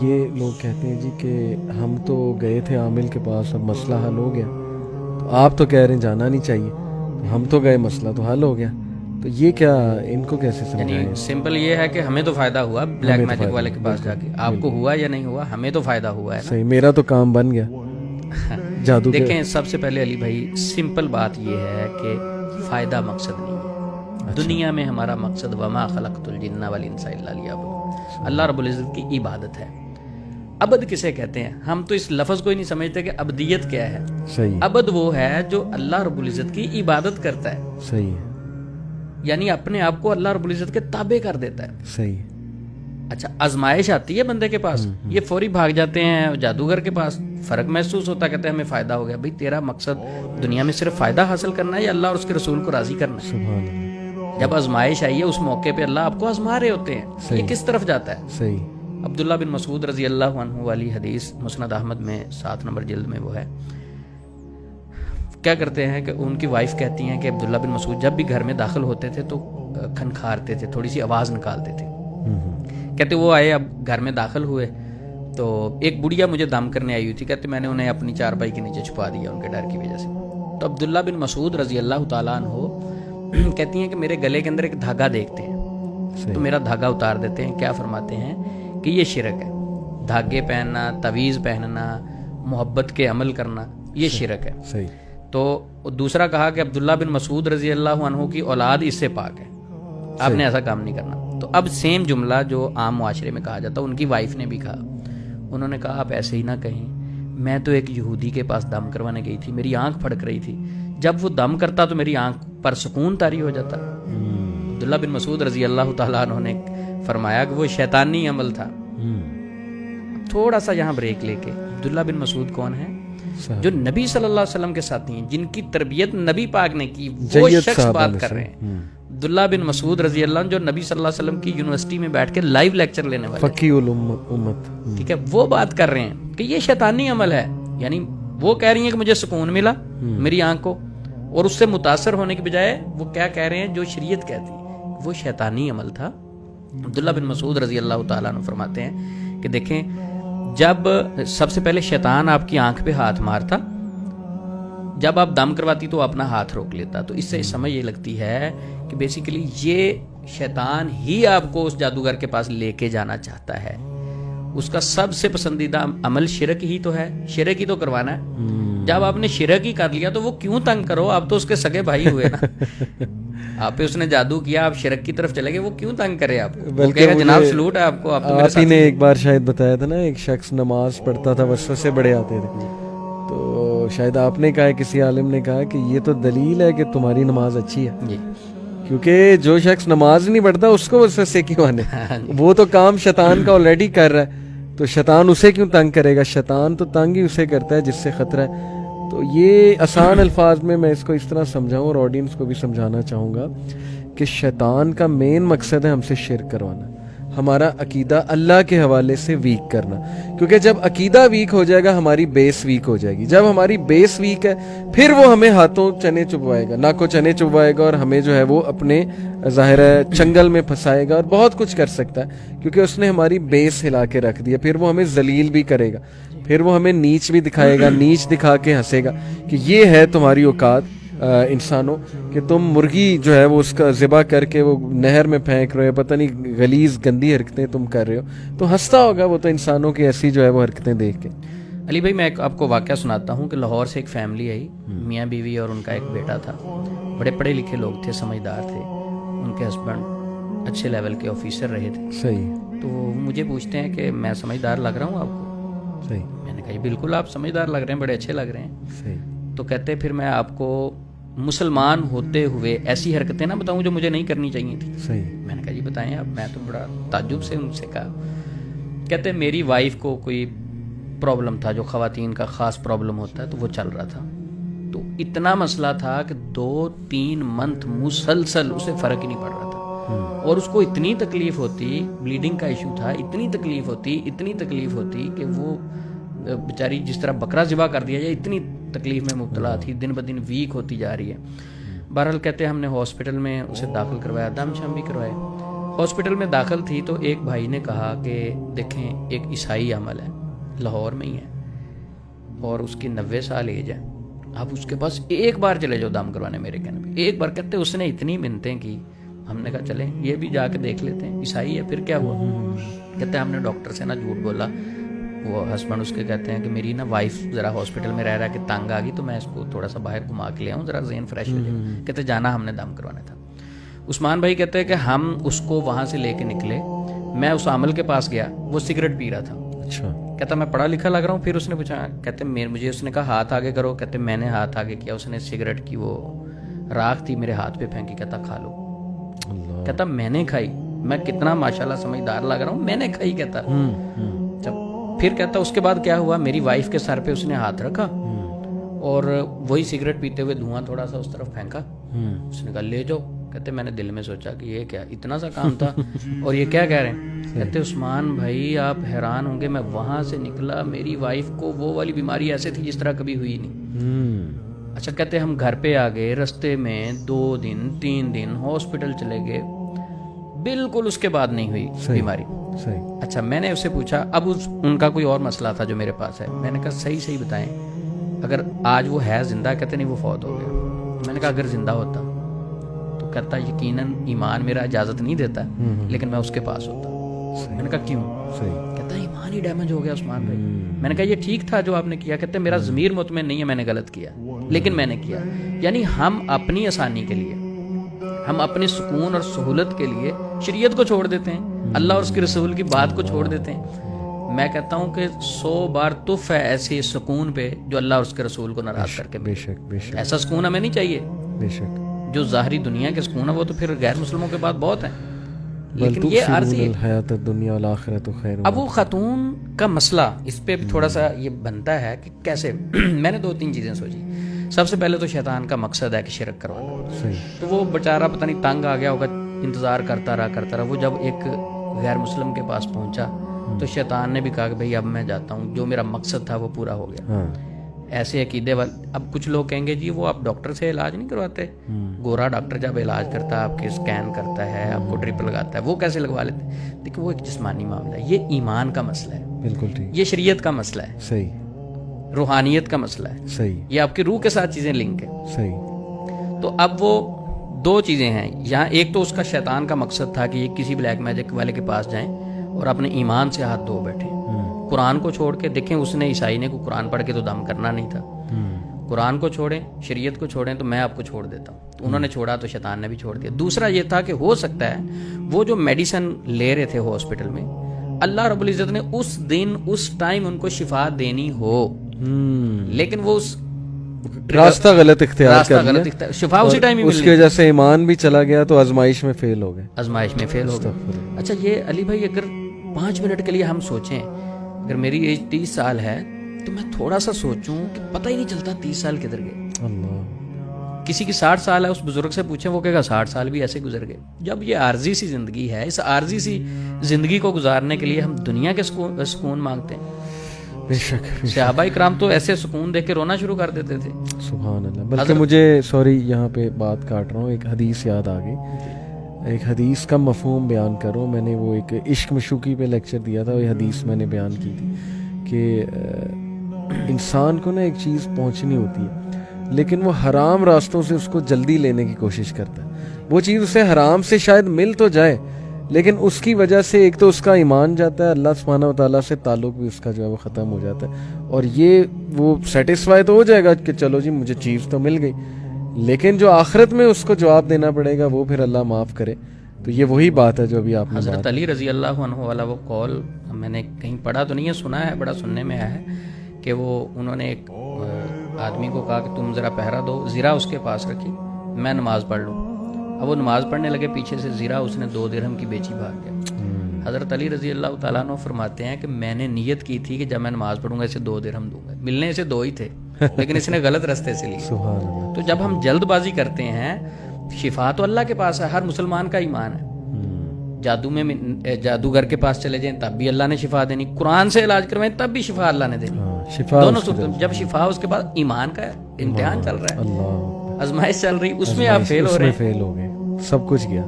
یہ لوگ کہتے ہیں جی کہ ہم تو گئے تھے عامل کے پاس، اب مسئلہ حل ہو گیا، تو آپ تو کہہ رہے ہیں جانا نہیں چاہیے، تو ہم تو گئے، مسئلہ تو حل ہو گیا، تو یہ کیا ان کو کیسے سمجھائیں؟ یعنی سمپل یہ ہے کہ ہمیں تو فائدہ ہوا بلیک میجک والے کے پاس جا کے، آپ کو ہوا یا نہیں ہوا، ہمیں تو فائدہ ہوا ہے نا۔ صحیح، میرا تو کام بن گیا جادو کے۔ دیکھیں سب سے پہلے علی بھائی سمپل بات یہ ہے کہ فائدہ مقصد نہیں ہے دنیا میں، ہمارا مقصد وما خلقت الجن والانس الا لیعبدون، اللہ رب العزت کی عبادت ہے۔ عبد کسے کہتے ہیں؟ ہم تو اس لفظ کو ہی نہیں سمجھتے کہ عبدیت کیا ہے۔ صحیح، عبد وہ ہے جو اللہ رب العزت کی عبادت کرتا ہے، صحیح ہے، یعنی اپنے آپ کو اللہ رب العزت کے تابع کر دیتا ہے۔ صحیح۔ اچھا آزمائش آتی ہے بندے کے پاس، یہ فوری بھاگ جاتے ہیں جادوگر کے پاس، فرق محسوس ہوتا ہے، کہتے ہیں ہمیں فائدہ ہو گیا۔ بھئی تیرا مقصد دنیا میں صرف فائدہ حاصل کرنا ہے یا اللہ اور اس کے رسول کو راضی کرنا ہے؟ سبحان اللہ، جب آزمائش آئی ہے اس موقع پہ اللہ آپ کو آزما رہے ہوتے ہیں، یہ کس طرف جاتا ہے؟ صحیح۔ عبداللہ بن مسعود رضی اللہ عنہ والی حدیث مسند احمد میں 7 نمبر جلد میں وہ ہے، کیا کرتے ہیں کہ ان کی وائف کہتی ہیں کہ عبداللہ بن مسعود جب بھی گھر میں داخل ہوتے تھے تو کھنکھارتے تھے، تھوڑی سی آواز نکالتے تھے۔ کہتے وہ آئے، اب گھر میں داخل ہوئے تو ایک بڑھیا مجھے دم کرنے آئی ہوئی تھی، کہتے میں نے انہیں اپنی چارپائی کے نیچے چھپا دیا ان کے ڈر کی وجہ سے۔ تو عبداللہ بن مسعود رضی اللہ تعالیٰ عنہ کہتی ہیں کہ میرے گلے کے اندر ایک دھاگا دیکھتے ہیں تو میرا دھاگا اتار دیتے ہیں، کیا فرماتے ہیں کہ یہ شرک ہے، دھاگے پہننا، تعویذ پہننا، محبت کے عمل کرنا، یہ شرک ہے۔ صحیح۔ تو دوسرا کہا کہ عبداللہ بن مسعود رضی اللہ عنہ کی اولاد اس سے پاک ہے، آپ نے ایسا کام نہیں کرنا۔ تو اب سیم جملہ جو عام معاشرے میں کہا جاتا، ان کی وائف نے بھی کہا، انہوں نے کہا آپ ایسے ہی نہ کہیں، میں تو ایک یہودی کے پاس دم کروانے گئی تھی، میری آنکھ پھڑک رہی تھی، جب وہ دم کرتا تو میری آنکھ پر سکون طاری ہو جاتا۔ عبداللہ بن مسعود رضی اللہ تعالیٰ عنہ نے فرمایا کہ وہ شیطانی عمل تھا۔ تھوڑا سا یہاں بریک لے کے، عبداللہ بن مسعود کون ہے؟ جو نبی صلی اللہ علیہ وسلم کے ساتھی ہیں، جن کی تربیت نبی پاک نے کی، وہ شخص بات کر رہے ہیں۔ عبداللہ بن مسعود رضی اللہ عنہ جو نبی صلی اللہ علیہ وسلم کی یونیورسٹی میں بیٹھ کے لائیو لیکچر لینے والے، فقیہ الامت، ٹھیک ہے، وہ بات کر رہے ہیں کہ یہ شیطانی عمل ہے۔ یعنی وہ کہہ رہی ہیں کہ مجھے سکون ملا میری آنکھ کو، اور اس سے متاثر ہونے کی بجائے وہ کیا کہہ رہے ہیں جو شریعت کہتی وہ شیطانی عمل تھا۔ عبداللہ بن مسعود رضی اللہ تعالیٰ عنہ فرماتے ہیں کہ دیکھیں جب سب سے پہلے شیطان آپ کی آنکھ پہ ہاتھ مارتا، جب آپ دم کرواتی تو اپنا ہاتھ روک لیتا، تو اس سے سمجھ یہ لگتی ہے کہ بیسیکلی یہ شیطان ہی آپ کو اس جادوگر کے پاس لے کے جانا چاہتا ہے۔ اس کا سب سے پسندیدہ عمل شرک ہی تو ہے، شرک ہی تو کروانا ہے۔ جب آپ نے شرک ہی کر لیا تو وہ کیوں تنگ کرو، آپ تو اس کے سگے بھائی ہوئے نا، آپ پہ اس نے جادو کیا، آپ شرک کی طرف چلے گئے، وہ کیوں تنگ کرے آپ کو؟ وہ کہے گا جناب سلوٹ ہے آپ کو، آپ تو میرے آپ ہی نے ایک بار شاید بتایا تھا نا، ایک شخص نماز پڑھتا تھا، وسوسے بڑے آتے تھے، تو شاید آپ نے کہا، کسی عالم نے کہا کہ یہ تو دلیل ہے کہ تمہاری نماز اچھی ہے، جی، کیونکہ جو شخص نماز نہیں پڑھتا اس کو وسوسے کیوں آنے؟ وہ تو کام شیطان کا آلریڈی کر رہا ہے، تو شیطان اسے کیوں تنگ کرے گا؟ شیطان تو تنگ ہی اسے کرتا ہے جس سے خطرہ ہے۔ تو یہ آسان الفاظ میں اس کو اس طرح سمجھاؤں اور آڈینس کو بھی سمجھانا چاہوں گا کہ شیطان کا مین مقصد ہے ہم سے شرک کروانا، ہمارا عقیدہ اللہ کے حوالے سے ویک کرنا، کیونکہ جب عقیدہ ویک ہو جائے گا ہماری بیس ویک ہو جائے گی، جب ہماری بیس ویک ہے پھر وہ ہمیں ہاتھوں چنے چبوائے گا، ناکوں چنے چبوائے گا، اور ہمیں جو ہے وہ اپنے ظاہر ہے چنگل میں پھنسائے گا، اور بہت کچھ کر سکتا ہے کیونکہ اس نے ہماری بیس ہلا کے رکھ دیا۔ پھر وہ ہمیں ذلیل بھی کرے گا، پھر وہ ہمیں نیچ بھی دکھائے گا، نیچ دکھا کے ہنسے گا کہ یہ ہے تمہاری اوقات انسانوں کہ تم مرغی جو ہے وہ اس کا ذبح کر کے وہ نہر میں پھینک رہے ہو، پتہ نہیں غلیظ گندی حرکتیں تم کر رہے ہو، تو ہنستا ہوگا وہ تو انسانوں کی ایسی جو ہے وہ حرکتیں دیکھ کے۔ علی بھائی میں آپ کو واقعہ سناتا ہوں کہ لاہور سے ایک فیملی آئی، میاں بیوی اور ان کا ایک بیٹا تھا، بڑے پڑھے لکھے لوگ تھے، سمجھدار تھے، ان کے ہسبینڈ اچھے لیول کے آفیسر رہے تھے۔ صحیح۔ تو مجھے پوچھتے ہیں کہ میں سمجھدار لگ رہا ہوں آپ کو؟ صحیح۔ میں نے کہا بالکل آپ سمجھدار لگ رہے ہیں، بڑے اچھے لگ رہے ہیں۔ صحیح۔ تو کہتے پھر میں آپ کو مسلمان ہوتے ہوئے ایسی حرکتیں نہ بتاؤں جو مجھے نہیں کرنی چاہیے تھی۔ صحیح۔ میں نے کہا جی بتائیں آپ۔ میں تو بڑا تعجب سے ان سے کہا، کہتے میری وائف کو کوئی پرابلم تھا جو خواتین کا خاص پرابلم ہوتا ہے، تو وہ چل رہا تھا، تو اتنا مسئلہ تھا کہ 2-3 منتھ مسلسل اسے فرق ہی نہیں پڑ رہا تھا، اور اس کو اتنی تکلیف ہوتی، بلیڈنگ کا ایشو تھا، اتنی تکلیف ہوتی کہ وہ بیچاری جس طرح بکرا ذبح کر دیا جائے اتنی تکلیف میں مبتلا تھی، دن بدن ویک ہوتی جا رہی ہے۔ بہرحال کہتے ہیں ہم نے ہاسپٹل میں اسے داخل کروایا، دم شم بھی کروائے، हॉस्पिटल में दाखिल थी तो एक भाई ने कहा कि देखें एक ईसाई अमल है, लाहौर में ही है और उसकी 90 साल एज है, आप उसके पास एक बार चले जाओ दम करवाने मेरे कहने पे। एक बार कहते उसने इतनी मिन्नतें की, हमने कहा चलें ये भी जाके देख लेते हैं, ईसाई है फिर क्या हुआ। कहते हैं हमने डॉक्टर से ना झूठ बोला, वो हस्बैंड उसके कहते हैं कि मेरी ना वाइफ ज़रा हॉस्पिटल में रह रहा है कि तंग आ गई तो मैं इसको थोड़ा सा बाहर घुमा के ले आऊँ, ज़रा ज़हन फ्रेश हो जाए। कहते जाना हमने दम करवाना था। उस्मान भाई कहते हैं कि हम उसको वहाँ से लेके निकले, मैं उस आमल के पास गया, वो सिगरेट पी रहा था। अच्छा। कहता मैं पढ़ा लिखा लग रहा हूँ। फिर उसने पूछा, कहते मुझे उसने कहा हाथ आगे करो। कहते मैंने हाथ आगे किया, उसने सिगरेट की वो राख थी मेरे हाथ पे फेंकी, कहता खा लो। कहता मैंने खाई, मैं कितना माशाल्लाह समझदार लग रहा हूँ, मैंने खाई। कहता जब फिर कहता उसके बाद क्या हुआ, मेरी वाइफ के सर पे उसने हाथ रखा और वही सिगरेट पीते हुए धुआं थोड़ा सा उस तरफ फेंका। उसने कहा ले जाओ। कहते मैंने दिल में सोचा कि ये क्या इतना सा काम था और ये क्या कह रहे हैं। कहते उस्मान भाई आप हैरान होंगे, मैं वहां से निकला, मेरी वाइफ को वो वाली बीमारी ऐसे थी जिस तरह कभी हुई नहीं। अच्छा कहते हम घर पे आ गए, रास्ते में 2 दिन 3 दिन हॉस्पिटल चले गए, बिल्कुल उसके बाद नहीं हुई बीमारी। अच्छा मैंने उससे पूछा, अब उनका कोई और मसला था जो मेरे पास है। मैंने कहा सही बताएं, अगर आज वो है जिंदा। कहते नहीं वो फौत हो गया। मैंने कहा अगर जिंदा होता तो कहता यकीनन ईमान मेरा इजाजत नहीं देता, लेकिन मैं उसके पास होता। मैंने कहा क्यों। कहता ईमान ही डैमेज हो गया उस्मान भाई। मैंने कहा ये ठीक था जो आपने किया। कहते मेरा ज़मीर मुतमईन नहीं है, मैंने गलत किया, लेकिन मैंने किया। यानी हम अपनी आसानी के लिए, हम अपने सुकून और सहूलत के लिए शरीयत को छोड़ देते हैं, अल्लाह और उसके रसूल की बात को छोड़ देते हैं। मैं कहता हूँ कि 100 बार तुफ है ऐसे सुकून पे जो अल्लाह और उसके रसूल को नाराज करके। बेशक ऐसा सुकून हमें नहीं चाहिए। बेशक जो ज़ाहरी दुनिया के सुकून है वो तो फिर गैर मुस्लिमों के बाद बहुत है, लेकिन ये आर्जी हयात दुनिया वल आखिरत खैर। अब वो खातून का मसला, इस पे भी थोड़ा सा ये बनता है कि कैसे मैंने 2-3 चीज़ें सोची। सबसे पहले तो शैतान का मकसद है कि शिरक करवाना। तो वो बेचारा पता नहीं तंग आ गया होगा, इंतज़ार करता रहा। वो जब एक गैर मुस्लिम के पास पहुंचा तो शैतान ने भी कहा कि भाई अब मैं जाता हूँ, जो मेरा मकसद था वो पूरा हो गया। ऐसे अकीदे वाले, अब कुछ लोग कहेंगे जी वो आप डॉक्टर से इलाज नहीं करवाते, गोरा डॉक्टर जब इलाज करता है आपके स्कैन करता है, आपको ड्रिप लगाता है, वो कैसे लगवा लेते हैं। देखिए वो एक जिस्मानी मामला है, ये ईमान का मसला है, बिल्कुल ठीक, ये शरीयत का मसला है, सही, रूहानियत का मसला है, सही, ये आपकी रूह के साथ चीज़ें लिंक है, सही। तो अब वो 2 चीज़ें हैं यहाँ। एक तो उसका शैतान का मकसद था कि ये किसी ब्लैक मैजिक वाले के पास जाएं और अपने ईमान से हाथ धो बैठे, कुरान को छोड़ के। देखें उसने ईसाई ने को कुरान पढ़ के तो दम करना नहीं था, कुरान को छोड़ें, शरीयत को छोड़ें तो मैं आपको छोड़ देता हूँ। तो उन्होंने छोड़ा तो शैतान ने भी छोड़ दिया। दूसरा ये था कि हो सकता है वो जो मेडिसिन ले रहे थे हॉस्पिटल में, अल्लाह रब्बुल इज़्ज़त ने उस दिन उस टाइम उनको शिफा देनी हो, लेकिन वो उस रास्ता गलत इख्तियार कर लिया, शिफा उसी टाइम ही मिल उसकी वजह से ईमान भी चला गया तो आजमाइश में फेल हो गए, आजमाइश में फेल हो गए। अच्छा ये अली भाई अगर 5 मिनट के लिए हम सोचें, अगर मेरी एज 30 साल है तो मैं थोड़ा सा सोचूं कि पता ही नहीं चलता 30 साल किधर गए। अल्लाह। किसी की 60 साल है, उस बुजुर्ग से पूछें वो कहेगा 60 साल भी ऐसे गुजर गए। जब ये आर्जी सी जिंदगी है, इस आर्जी सी जिंदगी को गुजारने के लिए हम दुनिया के सुकून मांगते हैं। बेशक, सहाबा इकराम तो ऐसे सुकून देख के रोना शुरू कर देते थे। सुभान अल्लाह। बल्कि मुझे सॉरी यहाँ पे बात काट रहा हूँ, एक हदीस याद आ गई, एक हदीस का मफहूम बयान करूँ। मैंने वो एक इश्क मशूकी पे लेक्चर दिया था, वो हदीस मैंने बयान की थी कि इंसान को ना एक चीज़ पहुंचनी होती है, लेकिन वो हराम रास्तों से उसको जल्दी लेने की कोशिश करता है। वो चीज़ उसे हराम से शायद मिल तो जाए, लेकिन उसकी वजह से एक तो उसका ईमान जाता है, अल्लाह सुब्हानहू व तआला से ताल्लुक़ भी उसका जो है वो ख़त्म हो जाता है, और ये वो सेटिस्फाई तो हो जाएगा कि चलो जी मुझे चीज़ तो मिल गई, लेकिन जो आखिरत में उसको जवाब देना पड़ेगा वो फिर अल्लाह माफ़ करे। तो ये वही बात है जो अभी आपने हज़रत अली रज़ी अल्लाह अन्हु वाला वो कॉल मैंने कहीं पढ़ा तो नहीं है, सुना है, बड़ा सुनने में आया है कि वो उन्होंने एक आदमी को कहा कि तुम ज़रा पहरा दो, ज़ीरा उसके पास रखी, मैं नमाज़ पढ़ लूँ। अब वो नमाज़ पढ़ने लगे, पीछे से ज़ीरा उसने 2 दिरहम की बेची भाग गया। हज़रत अली रज़ी अल्लाह तआला अन्हु फरमाते हैं कि मैंने नियत की थी कि जब मैं नमाज़ पढ़ूंगा इसे 2 दिरहम दूंगा, मिलने इसे 2 ही थे लेकिन इसने गलत रास्ते से लिए। तो जब हम जल्दबाजी करते हैं, शिफा तो अल्लाह के पास है, हर मुसलमान का ईमान है। जादू में जादूगर के पास चले जाएं तब भी अल्लाह ने शिफा देनी, कुरान से इलाज करवाएं तब भी शिफा अल्लाह ने देनी। शिफा दोनों सूरत, जब शिफा उसके बाद ईमान का इम्तिहान चल रहा है, आजमाइश चल रही, उसमें आप फेल हो रहे हैं, फेल हो गए, सब कुछ गया।